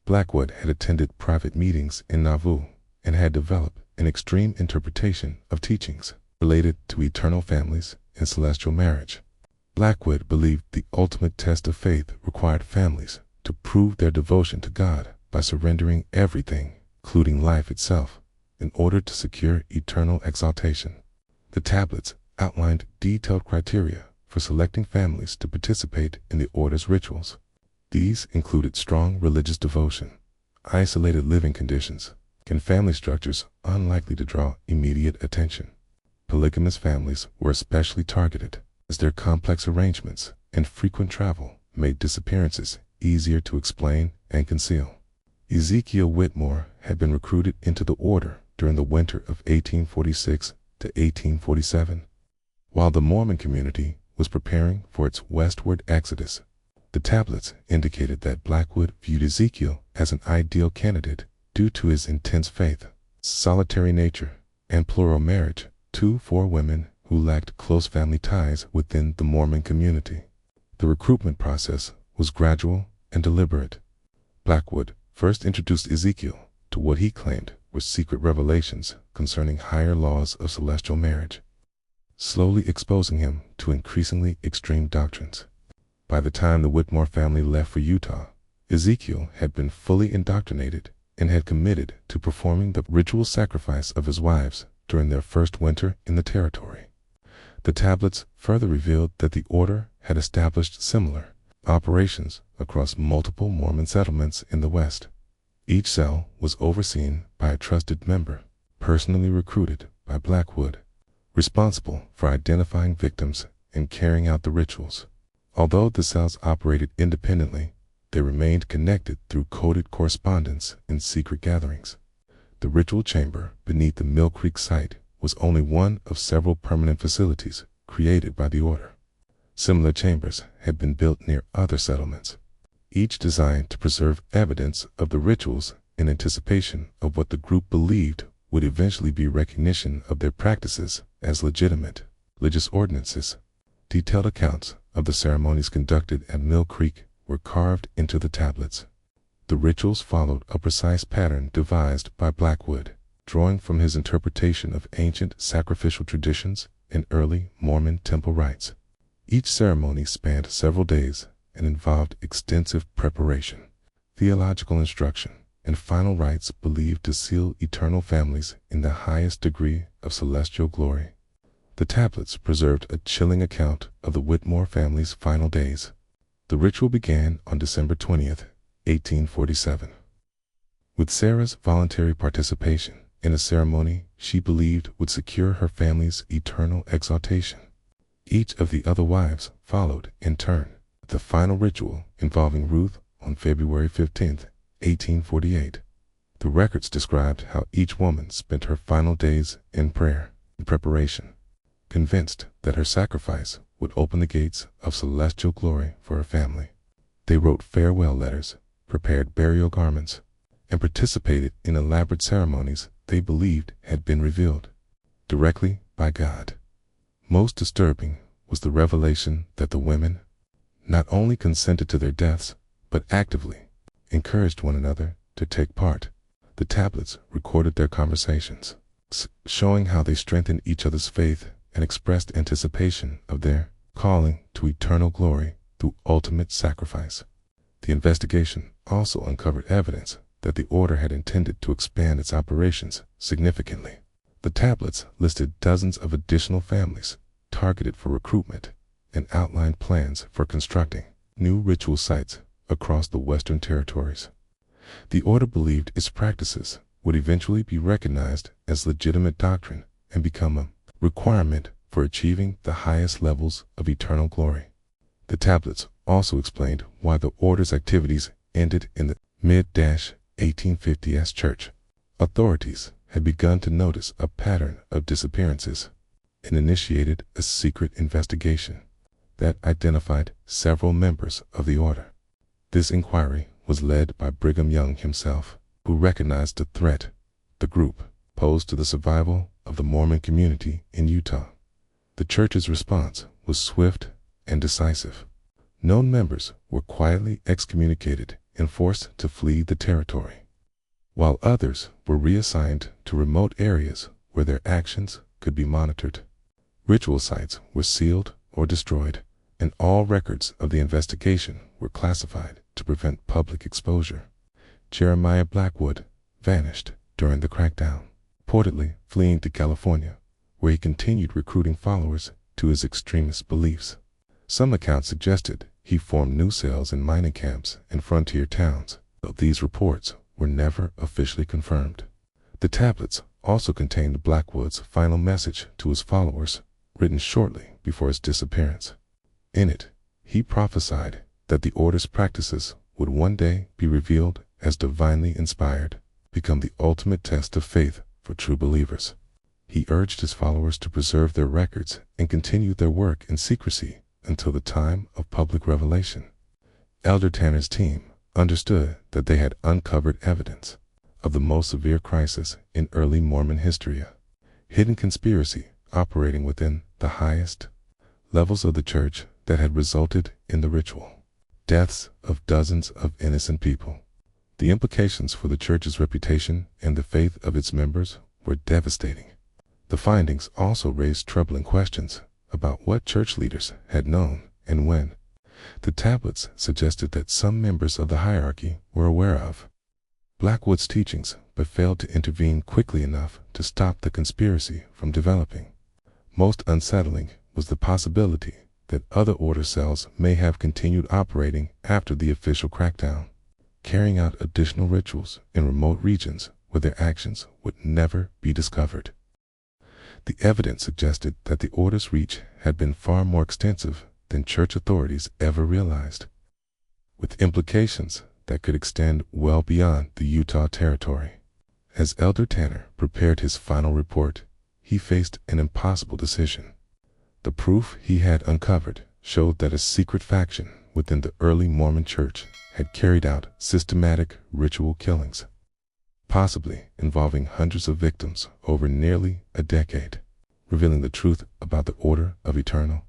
Blackwood had attended private meetings in Nauvoo and had developed an extreme interpretation of teachings related to eternal families and celestial marriage. Blackwood believed the ultimate test of faith required families to prove their devotion to God by surrendering everything, including life itself, in order to secure eternal exaltation. The tablets outlined detailed criteria for selecting families to participate in the order's rituals. These included strong religious devotion, isolated living conditions, and family structures unlikely to draw immediate attention. Polygamous families were especially targeted, as their complex arrangements and frequent travel made disappearances easier to explain and conceal. Ezekiel Whitmore had been recruited into the order during the winter of 1846 to 1847. While the Mormon community was preparing for its westward exodus, the tablets indicated that Blackwood viewed Ezekiel as an ideal candidate due to his intense faith, solitary nature, and plural marriage for women who lacked close family ties within the Mormon community. The recruitment process was gradual and deliberate. Blackwood first introduced Ezekiel to what he claimed were secret revelations concerning higher laws of celestial marriage, slowly exposing him to increasingly extreme doctrines. By the time the Whitmore family left for Utah, Ezekiel had been fully indoctrinated and had committed to performing the ritual sacrifice of his wives during their first winter in the territory. The tablets further revealed that the order had established similar operations across multiple Mormon settlements in the West. Each cell was overseen by a trusted member, personally recruited by Blackwood, responsible for identifying victims and carrying out the rituals. Although the cells operated independently, they remained connected through coded correspondence and secret gatherings. The ritual chamber beneath the Mill Creek site was only one of several permanent facilities created by the order. Similar chambers had been built near other settlements, each designed to preserve evidence of the rituals in anticipation of what the group believed would eventually be recognition of their practices as legitimate religious ordinances. Detailed accounts of the ceremonies conducted at Mill Creek were carved into the tablets. The rituals followed a precise pattern devised by Blackwood, drawing from his interpretation of ancient sacrificial traditions and early Mormon temple rites. Each ceremony spanned several days and involved extensive preparation, theological instruction, and final rites believed to seal eternal families in the highest degree of celestial glory. The tablets preserved a chilling account of the Whitmore family's final days. The ritual began on December 20th, 1847, with Sarah's voluntary participation in a ceremony she believed would secure her family's eternal exaltation. Each of the other wives followed in turn. The final ritual involving Ruth on February 15th, 1848. The records described how each woman spent her final days in prayer and preparation, convinced that her sacrifice would open the gates of celestial glory for her family. They wrote farewell letters, prepared burial garments, and participated in elaborate ceremonies they believed had been revealed directly by God. Most disturbing was the revelation that the women not only consented to their deaths, but actively encouraged one another to take part. The tablets recorded their conversations, showing how they strengthened each other's faith and expressed anticipation of their calling to eternal glory through ultimate sacrifice. The investigation also uncovered evidence that the order had intended to expand its operations significantly. The tablets listed dozens of additional families targeted for recruitment and outlined plans for constructing new ritual sites across the Western Territories. The order believed its practices would eventually be recognized as legitimate doctrine and become a requirement for achieving the highest levels of eternal glory. The tablets also explained why the order's activities ended in the mid-1850s church. Authorities had begun to notice a pattern of disappearances and initiated a secret investigation that identified several members of the order. This inquiry was led by Brigham Young himself, who recognized the threat the group posed to the survival of the Mormon community in Utah. The church's response was swift and decisive. Known members were quietly excommunicated and forced to flee the territory, while others were reassigned to remote areas where their actions could be monitored. Ritual sites were sealed or destroyed, and all records of the investigation were classified to prevent public exposure. Jeremiah Blackwood vanished during the crackdown, reportedly fleeing to California, where he continued recruiting followers to his extremist beliefs. Some accounts suggested he formed new cells in mining camps and frontier towns, though these reports were never officially confirmed. The tablets also contained Blackwood's final message to his followers, written shortly before his disappearance. In it, he prophesied that the order's practices would one day be revealed as divinely inspired, become the ultimate test of faith for true believers. He urged his followers to preserve their records and continue their work in secrecy until the time of public revelation. Elder Tanner's team understood that they had uncovered evidence of the most severe crisis in early Mormon history, a hidden conspiracy operating within the highest levels of the church that had resulted in the ritual deaths of dozens of innocent people. The implications for the church's reputation and the faith of its members were devastating. The findings also raised troubling questions about what church leaders had known and when. The tablets suggested that some members of the hierarchy were aware of Blackwood's teachings but failed to intervene quickly enough to stop the conspiracy from developing. Most unsettling was the possibility that other order cells may have continued operating after the official crackdown, carrying out additional rituals in remote regions where their actions would never be discovered. The evidence suggested that the order's reach had been far more extensive than church authorities ever realized, with implications that could extend well beyond the Utah territory. As Elder Tanner prepared his final report, he faced an impossible decision. The proof he had uncovered showed that a secret faction within the early Mormon church had carried out systematic ritual killings, possibly involving hundreds of victims over nearly a decade. Revealing the truth about the order of eternal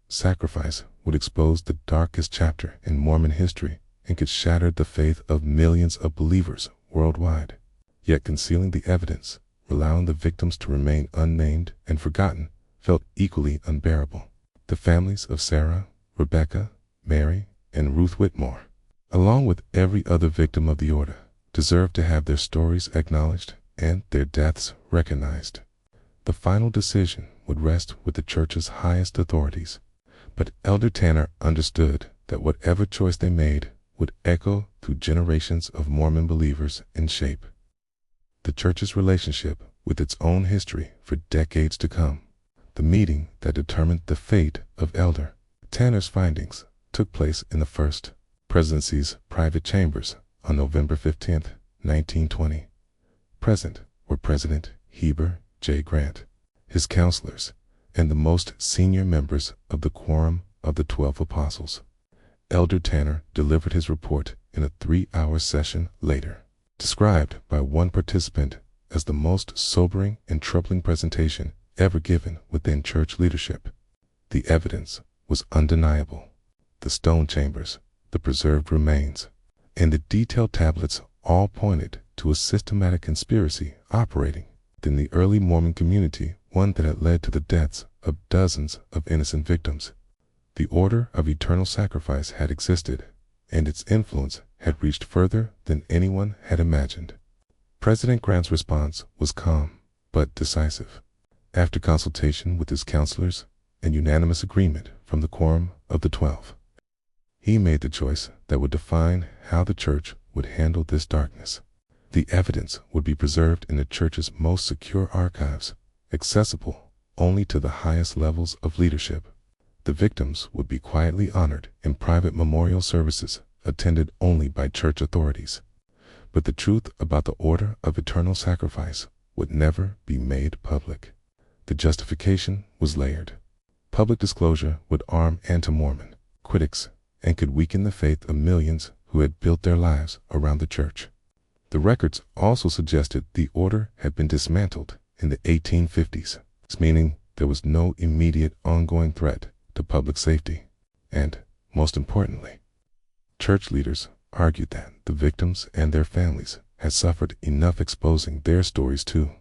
sacrifice would expose the darkest chapter in Mormon history and could shatter the faith of millions of believers worldwide. Yet concealing the evidence, allowing the victims to remain unnamed and forgotten, felt equally unbearable. The families of Sarah, Rebecca, Mary, and Ruth Whitmore, along with every other victim of the order, deserved to have their stories acknowledged and their deaths recognized. The final decision would rest with the church's highest authorities, but Elder Tanner understood that whatever choice they made would echo through generations of Mormon believers and shape the church's relationship with its own history for decades to come. The meeting that determined the fate of Elder Tanner's findings took place in the First Presidency's private chambers on November 15, 1920. Present were President Heber J. Grant, his counselors, and the most senior members of the Quorum of the 12 Apostles. Elder Tanner delivered his report in a 3-hour session later, described by one participant as the most sobering and troubling presentation ever given within church leadership. The evidence was undeniable. The stone chambers, the preserved remains, and the detailed tablets all pointed to a systematic conspiracy operating within the early Mormon community, one that had led to the deaths of dozens of innocent victims. The order of eternal sacrifice had existed, and its influence had reached further than anyone had imagined. President Grant's response was calm but decisive. After consultation with his counselors and unanimous agreement from the Quorum of the 12, he made the choice that would define how the church would handle this darkness. The evidence would be preserved in the church's most secure archives, accessible only to the highest levels of leadership. The victims would be quietly honored in private memorial services attended only by church authorities. But the truth about the order of eternal sacrifice would never be made public. The justification was layered. Public disclosure would arm anti-Mormon critics and could weaken the faith of millions who had built their lives around the church. The records also suggested the order had been dismantled in the 1850s, meaning there was no immediate ongoing threat to public safety. And, most importantly, church leaders argued that the victims and their families had suffered enough exposing their stories too.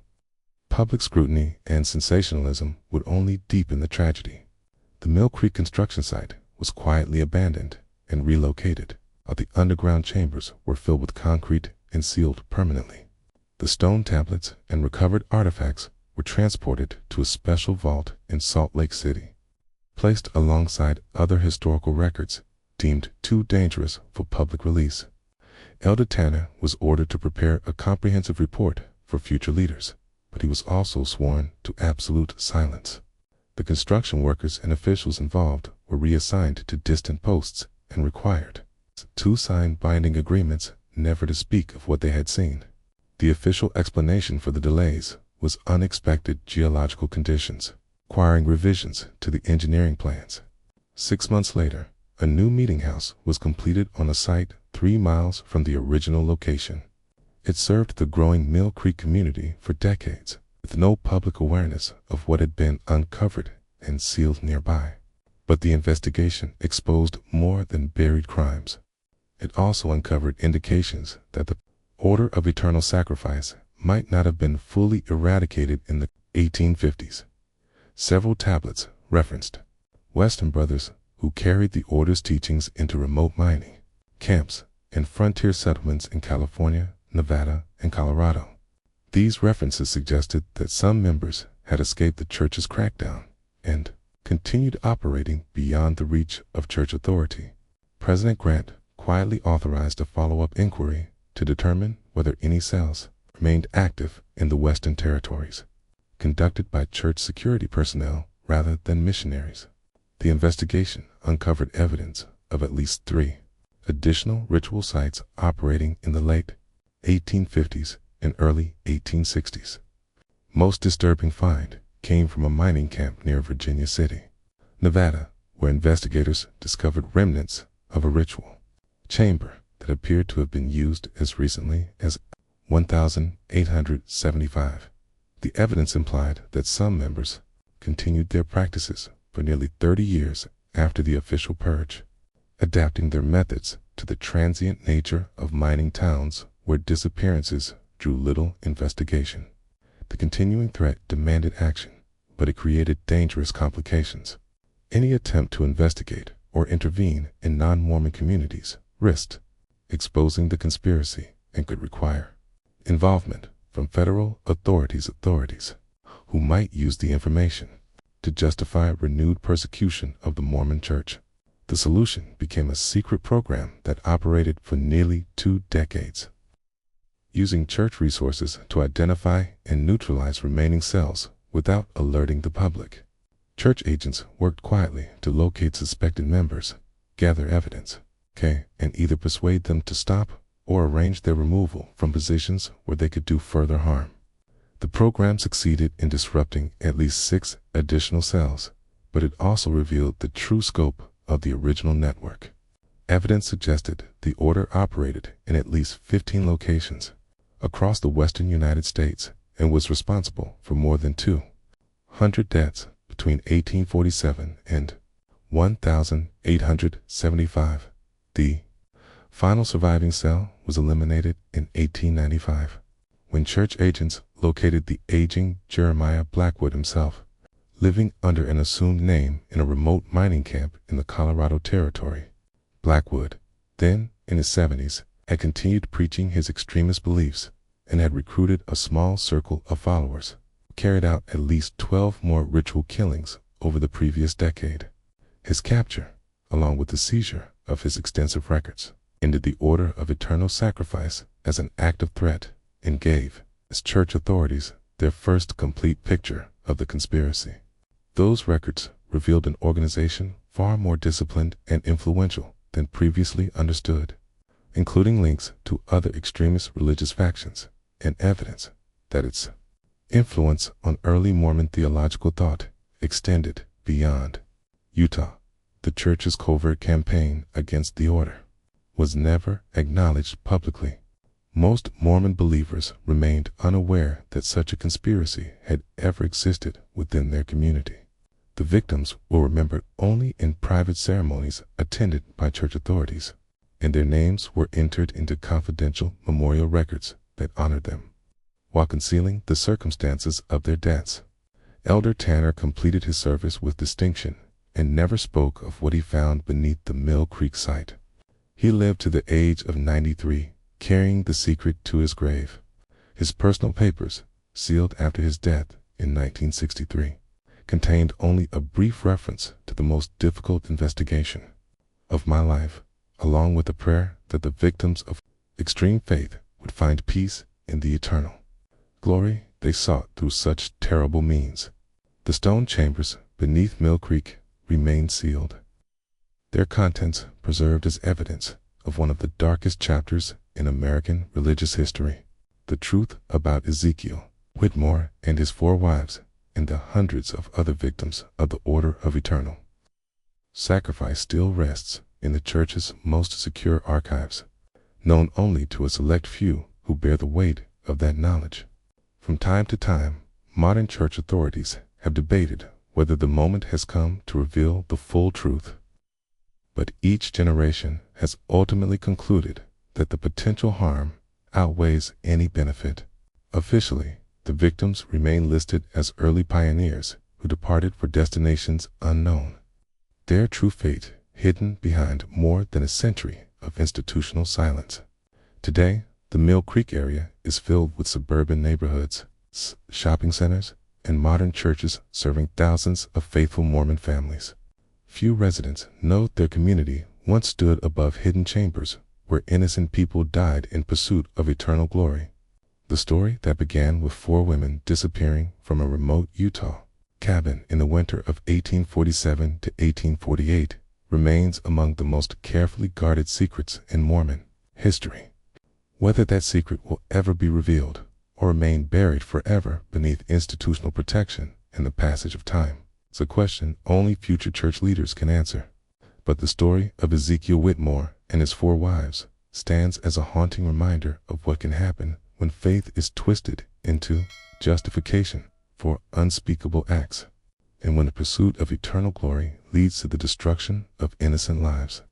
Public scrutiny and sensationalism would only deepen the tragedy. The Mill Creek construction site was quietly abandoned and relocated, while the underground chambers were filled with concrete and sealed permanently. The stone tablets and recovered artifacts were transported to a special vault in Salt Lake City, placed alongside other historical records deemed too dangerous for public release. Elder Tanner was ordered to prepare a comprehensive report for future leaders, but he was also sworn to absolute silence. The construction workers and officials involved were reassigned to distant posts and required to sign binding agreements never to speak of what they had seen. The official explanation for the delays was unexpected geological conditions, requiring revisions to the engineering plans. 6 months later, a new meeting house was completed on a site 3 miles from the original location. It served the growing Mill Creek community for decades, with no public awareness of what had been uncovered and sealed nearby. But the investigation exposed more than buried crimes. It also uncovered indications that the order of eternal sacrifice might not have been fully eradicated in the 1850s. Several tablets referenced Weston brothers who carried the order's teachings into remote mining camps and frontier settlements in California, Nevada, and Colorado. These references suggested that some members had escaped the church's crackdown and continued operating beyond the reach of church authority. President Grant quietly authorized a follow-up inquiry to determine whether any cells remained active in the Western territories, conducted by church security personnel rather than missionaries. The investigation uncovered evidence of at least 3 additional ritual sites operating in the late 1850s and early 1860s. Most disturbing find came from a mining camp near Virginia City, Nevada, where investigators discovered remnants of a ritual chamber that appeared to have been used as recently as 1875. The evidence implied that some members continued their practices for nearly 30 years after the official purge, adapting their methods to the transient nature of mining towns where disappearances drew little investigation. The continuing threat demanded action, but it created dangerous complications. Any attempt to investigate or intervene in non-Mormon communities risked exposing the conspiracy and could require involvement from federal authorities who might use the information to justify renewed persecution of the Mormon Church. The solution became a secret program that operated for nearly 2 decades. Using church resources to identify and neutralize remaining cells without alerting the public, church agents worked quietly to locate suspected members, gather evidence, and either persuade them to stop or arrange their removal from positions where they could do further harm. The program succeeded in disrupting at least 6 additional cells, but it also revealed the true scope of the original network. Evidence suggested the order operated in at least 15 locations across the western United States and was responsible for more than 200 deaths between 1847 and 1875. The final surviving cell was eliminated in 1895, when church agents located the aging Jeremiah Blackwood himself, living under an assumed name in a remote mining camp in the Colorado Territory. Blackwood, then in his 70s, had continued preaching his extremist beliefs and had recruited a small circle of followers, carried out at least 12 more ritual killings over the previous decade. His capture, along with the seizure of his extensive records, ended the order of eternal sacrifice as an act of threat and gave its church authorities their first complete picture of the conspiracy. Those records revealed an organization far more disciplined and influential than previously understood, including links to other extremist religious factions and evidence that its influence on early Mormon theological thought extended beyond Utah. The church's covert campaign against the order was never acknowledged publicly. Most Mormon believers remained unaware that such a conspiracy had ever existed within their community. The victims were remembered only in private ceremonies attended by church authorities, and their names were entered into confidential memorial records that honored them, while concealing the circumstances of their deaths. Elder Tanner completed his service with distinction and never spoke of what he found beneath the Mill Creek site. He lived to the age of 93, carrying the secret to his grave. His personal papers, sealed after his death in 1963, contained only a brief reference to the most difficult investigation of my life, along with a prayer that the victims of extreme faith would find peace in the eternal glory they sought through such terrible means. The stone chambers beneath Mill Creek remained sealed, their contents preserved as evidence of one of the darkest chapters in American religious history, the truth about Ezekiel, Whitmore and his 4 wives, and the hundreds of other victims of the order of eternal sacrifice still rests in the church's most secure archives, known only to a select few who bear the weight of that knowledge. From time to time, modern church authorities have debated whether the moment has come to reveal the full truth. But each generation has ultimately concluded that the potential harm outweighs any benefit. Officially, the victims remain listed as early pioneers who departed for destinations unknown, their true fate hidden behind more than a century of institutional silence. Today, the Mill Creek area is filled with suburban neighborhoods, shopping centers, and modern churches serving thousands of faithful Mormon families. Few residents know their community once stood above hidden chambers where innocent people died in pursuit of eternal glory. The story that began with 4 women disappearing from a remote Utah cabin in the winter of 1847 to 1848 remains among the most carefully guarded secrets in Mormon history. Whether that secret will ever be revealed or remain buried forever beneath institutional protection and the passage of time is a question only future church leaders can answer. But the story of Ezekiel Whitmore and his 4 wives stands as a haunting reminder of what can happen when faith is twisted into justification for unspeakable acts, and when the pursuit of eternal glory leads to the destruction of innocent lives.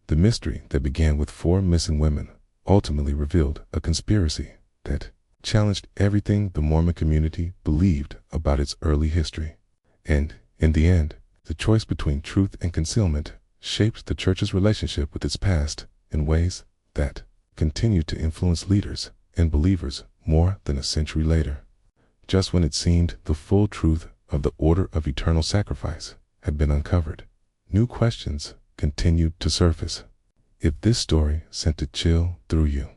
The mystery that began with 4 missing women ultimately revealed a conspiracy that challenged everything the Mormon community believed about its early history. And, in the end, the choice between truth and concealment shaped the church's relationship with its past in ways that continue to influence leaders and believers more than a century later. Just when it seemed the full truth of the order of eternal sacrifice had been uncovered, new questions continued to surface. If this story sent a chill through you,